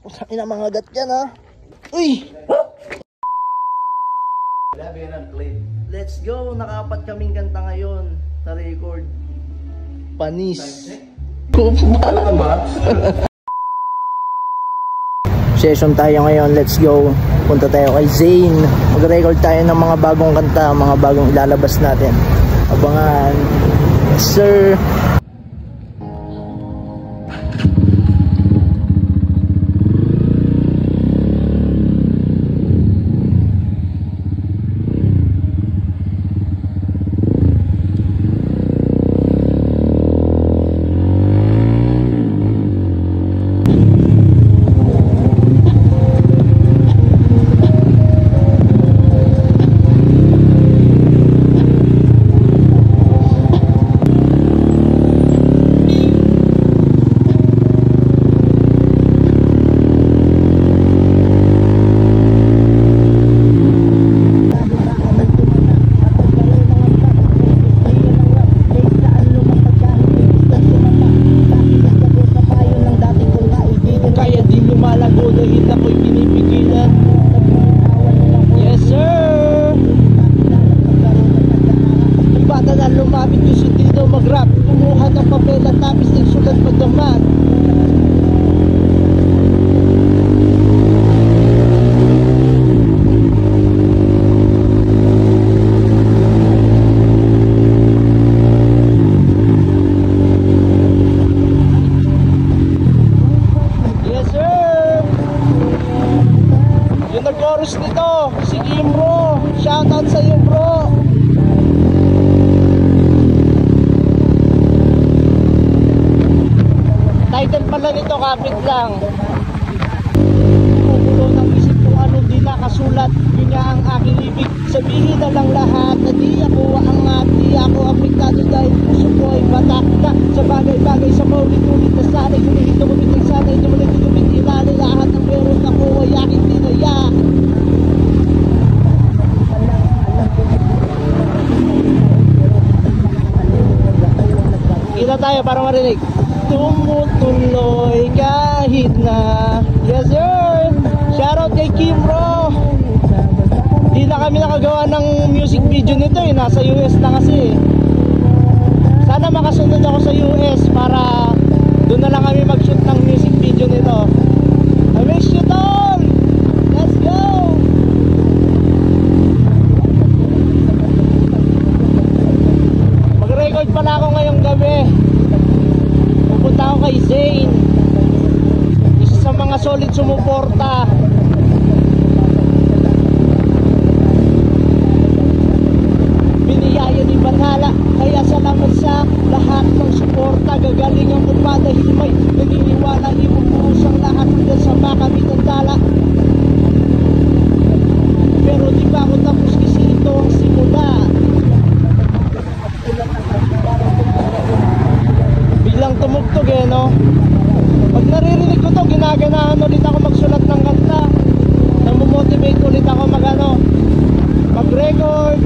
Kusain na mga gat yan ha. Uy! Let's go! Nakapat kaming kanta ngayon sa record. Panis. Session tayo ngayon. Let's go. Punta tayo kay Zane. Mag-record tayo ng mga bagong kanta, mga bagong ilalabas natin. Abangan. Yes, sir. Nito, si Kimro, shoutout sa iyo bro. Title pala nito, kapit lang. Kumukulo ng isip kung ano di nakasulat, yun nga ang aking ibig sabihin na lang lahat. Na di ako aangat, di ako apektado dahil puso ko ay batak na sa bagay-bagay sa paulit-ulit na sana'y humihito kumitig sana'y tumulit-tumit ilali lahat ng meron ako ay aking tinaya. Kita tayo para marinig. Tumutuloy kahit na. Yes sir. Shoutout kay Kimro. Di na kami nakagawa ng music video nito eh. Nasa US na kasi. Sana makasunod ako sa US para doon na lang kami mag-shoot ng music video nito. I wish you all. Let's go. Mag-record pala ako ngayong gabi. Pupunta ako kay Zane, isa sa mga solid sumuporta. Biniyaya ni Banhala, kaya salamat sa lahat ng suporta. Gagaling ang upa dahil may naniniwala, ibubuhos ang lahat hanggang sa makamit ang tala. Pero di pa ako tapos kasi ito ang simula. Biglang tumugtog eh no. Pag naririnig ko to, ginaganahan ulit ako magsulat ng kanta. Namomotivate ulit ako mag-record.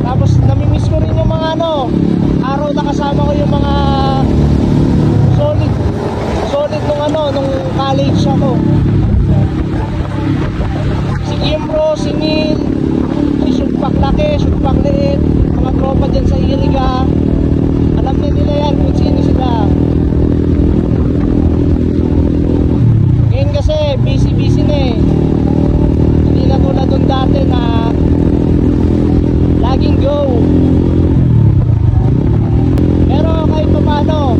Tapos namimiss ko rin yung mga araw na kasama ko yung mga solid nung college ako. Si Kimro, si Neil, si Sugpak Laki, Sugpak Liit, mga tropa dyan sa Iriga. Alam na nila yan kung sino sila. Ngayon kasi busy na eh. Hindi na tulad doon dati na laging go. Pero kahit pa paano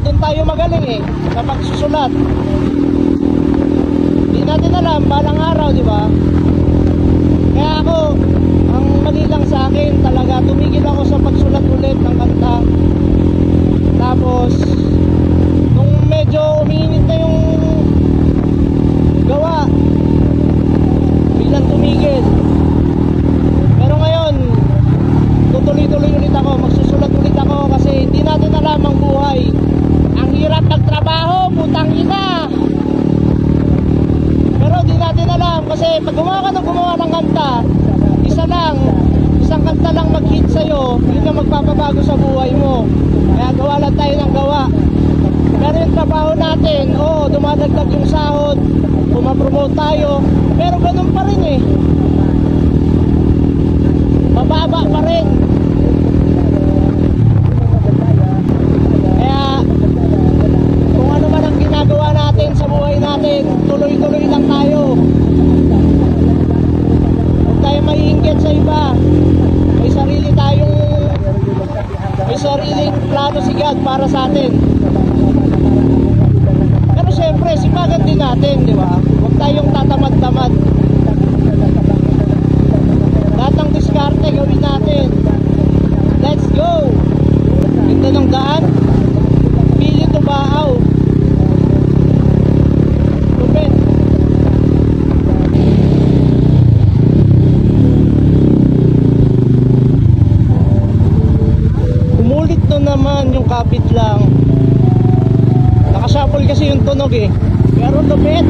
doon tayo magaling eh sa pagsusulat. Hindi natin alam balang araw, di ba? Kaya ako, ang mali lang sa akin talaga, tumigil ako sa pagsulat ulit ng kanta. Tapos nung medyo umiinit na yung gawa, biglang tumigil. Pero ngayon tutuloy-tuloy ulit ako, magsusulat ulit ako kasi hindi natin alam ang buhay. Ang hirap magtrabaho, putang ina. Pero di natin alam kasi pag gumawa ng kanta, isang kanta lang mag-hit sa'yo, yun ang magpapabago sa buhay mo. Kaya gawa lang tayo ng gawa. Pero yung trabaho natin natin, dumadagdag yung sahod, pumapromote tayo, pero ganun pa rin eh. Mababa pa rin. Kaya kung ano man ang ginagawa natin sa buhay natin, tuloy-tuloy lang tayo. Huwag tayo maiinggit sa iba. May sariling plano si God para sa atin. Pero syempre, sipagan din natin, di ba? Huwag tayong tatamad-tamad. Lahat ng diskarte gawin natin. Let's go! Ganda ng daan. Pili to Baaw. Lupit. Umulit to naman yung kapit lang. Nakashuffle kasi yung tunog eh. Pero lupit.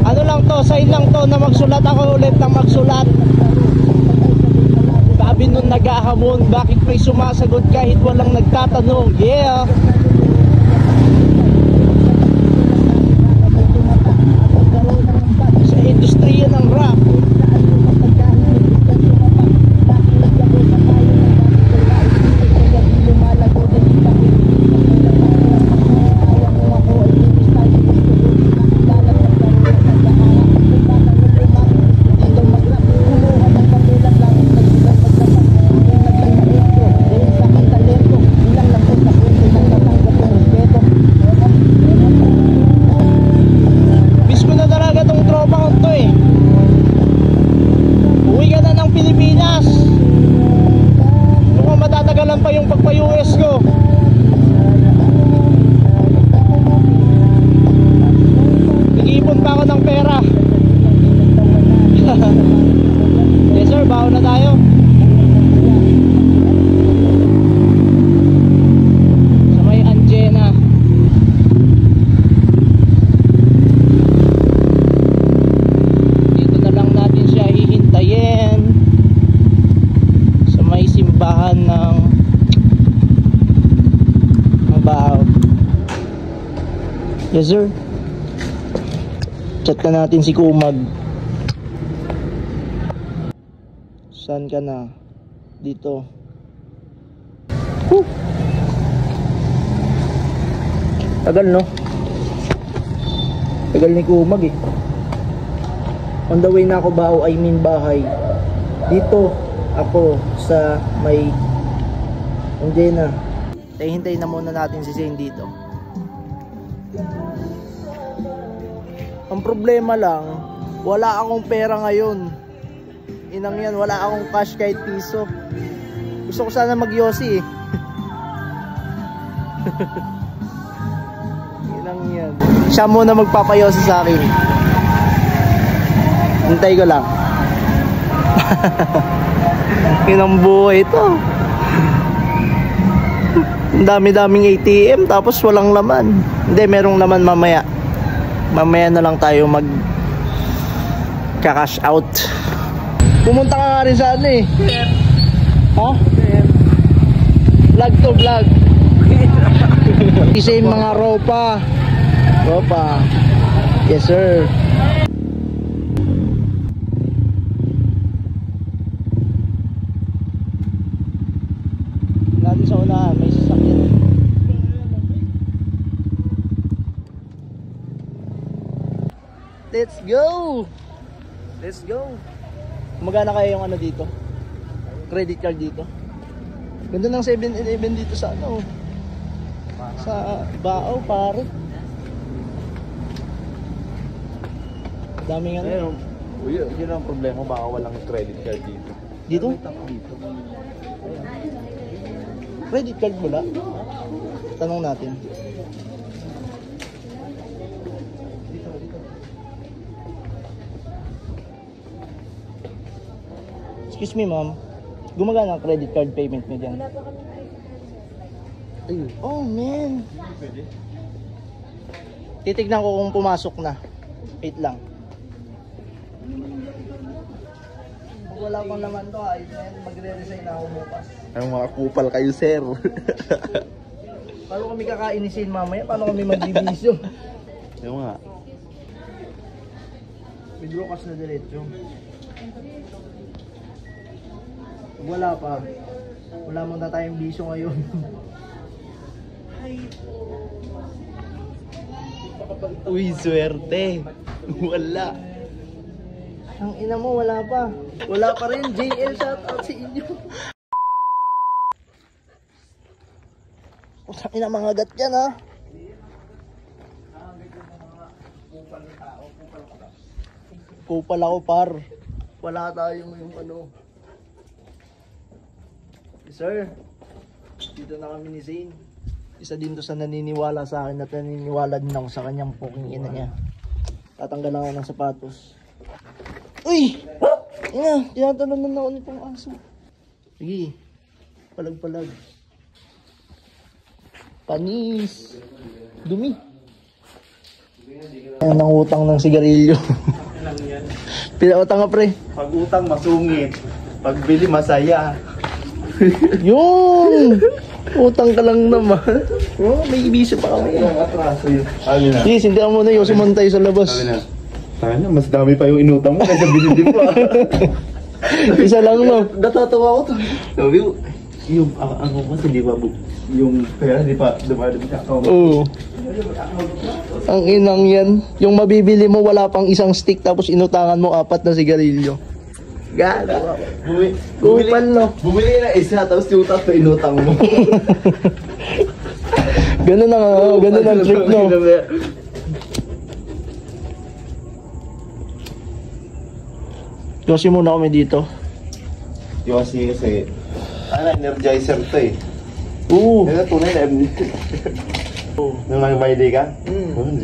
Ano lang to, sign lang to na magsulat ako ulit ng magsulat. Sabi nun nag-ahamon, bakit may sumasagot kahit walang nagtatanong? Yeah! Sa industriya ng rap. Pa yung pagpa-US ko. Nag-iipon pa ako ng pera. Yes sir, baon na tayo. Sa may Anjena. Dito na lang natin siya hihintayin. Sa may simbahan ng Baaw. Yes sir. Chat na natin si Kumag. Saan ka na? Dito. Tagal no? Tagal ni Kumag eh. On the way na ako Baaw, I mean bahay. Dito ako sa may Anjena. Hintay na muna natin si Zane dito. Ang problema lang, wala akong pera ngayon. Inang yan, wala akong cash kahit piso. Gusto ko sana mag-yosi eh. Inang yan. Siya muna magpapayosi sa akin. Hintay ko lang. Inang buhay ito. Ang dami-daming ATM tapos walang laman. Hindi, merong laman mamaya. Mamaya na lang tayo mag cash out. Pumunta ka nga rin sa ano eh. Ha? Vlog to vlog. Isa yung mga ropa. Ropa. Yes sir. Natin sa unahan, may sasakyan. Let's go! Let's go! Magana kaya yung ano dito? Credit card dito? Ganda ng 7-Eleven dito sa ano? Sa Baaw, pare. Daming ano. Yun ang problema, baka walang credit card dito. Dito? Credit card wala? Tanong natin. Excuse me ma'am, gumagana ang credit card payment niyo dyan? Oh man, titignan ko kung pumasok na. Wait lang. Pag wala ko naman to, magre-resign ako bukas. Ang mga kupal kayo, sir. Paano kami kakainisin mamaya? Paano kami magbibisyo? Yung nga. May broadcast na diretso. Wala pa. Wala muna tayong bisyo ngayon. Uy, swerte. Wala. Ang ina mo, wala pa. Wala pa rin. JL, shoutout sa inyo. Ang ina mga gat yan, ha. Kupal ako, par. Wala tayong yung ano. Sir, dito na kami ni Zane. Isa din to sa naniniwala sa akin at naniniwala din ako sa kanyang poking ina niya. Tatanggalan ako ng sapatos. Uy! Ina, tinatalunan ako nitong aso. Sige, palag-palag. Panis. Dumi. Ayan ang utang ng sigarilyo. Pila utang ka, pre? Pag utang masungit. Pagbili masaya. Yun! Utang ka lang naman. Oh, may ibisa pa kami. Ang atraso yun. Sabi na. Yes, hindi ako muna yung sumantay sa labas. Sabi na. Sana, mas dami pa yung inutang mo kaysa binili mo. Isa lang, no? Natatawa ko to. Sabi ko, yung ako kasi di ba yung pera di pa dumadami sa account. Oo. Ang inang yan. Yung mabibili mo wala pang isang stick tapos inutangan mo 4 na sigarilyo. Gala. Kupal, no? Bumili na isa tapos yung tatlo inutang mo. Ganun ang, ganun ang trick, no? Kasi muna kami dito. Yung kasi energizer to eh. Oo. Ito tunay na nung nag-my-day ka?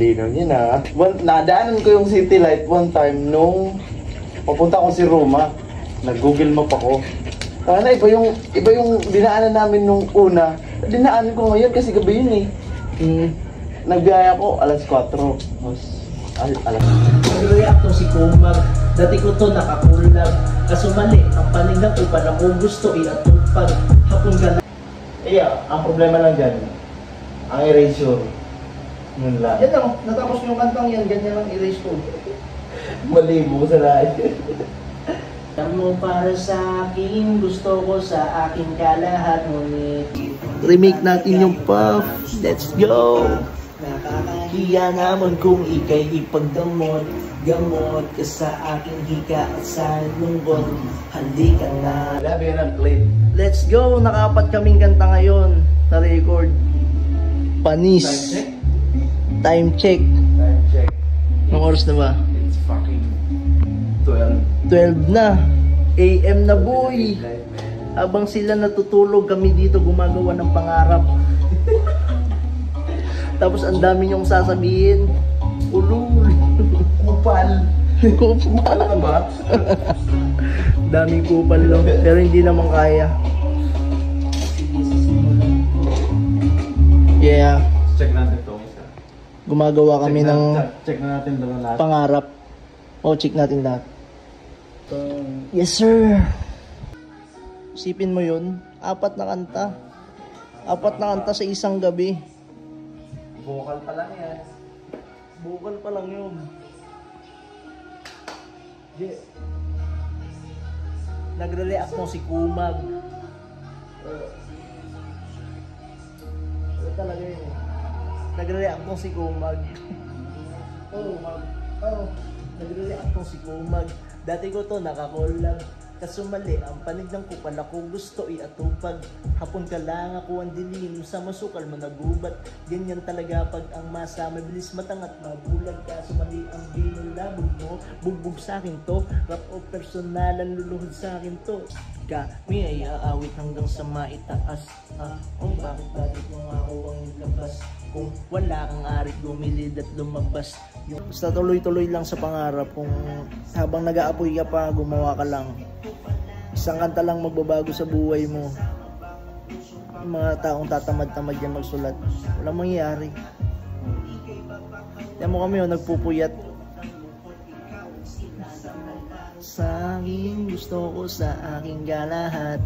Linaw niya na. Nadaanan ko yung city light one time nung papunta ko si Roma. Nag-google map ako. Sana iba yung dinaanan namin nung una. Dinaanan ko ngayon kasi gabi yun eh. Nagbiyaya ko alas 4. Alas. Nag-react to si Kumar. Dati ko to nakakulag. Kaso mali, ang paninggan ko pala kung gusto iatupag. Hapon ka na. Ang problema lang dyan, ang erasure. Yun lang. Yan lang, natapos yung kantang yan, ganyan lang erase ko. Mali mo sa lahat. Mo para sa akin, gusto ko sa akin kalahat, ngunit remake natin yung Puff. Let's go! Nakakahiya naman kung ikay ipagdamot. Gamot ka sa aking hika at sa lungkot. Handi ka na. Labi yan ang plate. Let's go! Nakapat kaming kanta ngayon na record. Panis. Time check. Time check. Anong oras na ba? It's fucking 12. 12 na. AM na, boy. Habang sila natutulog, kami dito gumagawa ng pangarap. Tapos ang dami niyong sasabihin. Ulul. Kupal. Kupal. Ano ba? Daming kupal lang. Pero hindi naman kaya. Yeah. Check natin ito. Gumagawa kami ng Check na natin doon lahat. pangarap. Check natin lahat. Yes, sir. Isipin mo yun. 4 na kanta. 4 na kanta sa isang gabi. Vocal pa lang yan. Bukal pa lang yun. Nagre-react mo si Kumag. Ano talaga yun eh. Nagre-react mo si Kumag. Nagre-react mo si Kumag. Dati ko to nakakall lang. Kaso mali, ang paniglang ko pala kung gusto iatupag. Hapon ka lang ako ang dilim, sa masukal managubat. Ganyan talaga pag ang masa, mabilis matangat mabulag. Kaso mali ang binulabog mo, bugbog sa akin to. Rap o personalan, luluhod sa akin to. Kami ay aawit hanggang sa maitaas. Bakit mo ako ang labas? Kung wala kang arit, gumilid at lumabas. Basta tuloy-tuloy lang sa pangarap. Kung habang nag-aapoy ka pa, gumawa ka lang. Isang kanta lang magbabago sa buhay mo. Yung mga taong tatamad-tamad yan magsulat, walang mangyayari. Yan mo kami, nagpupuyat. Sa akin, gusto ko sa aking galahat.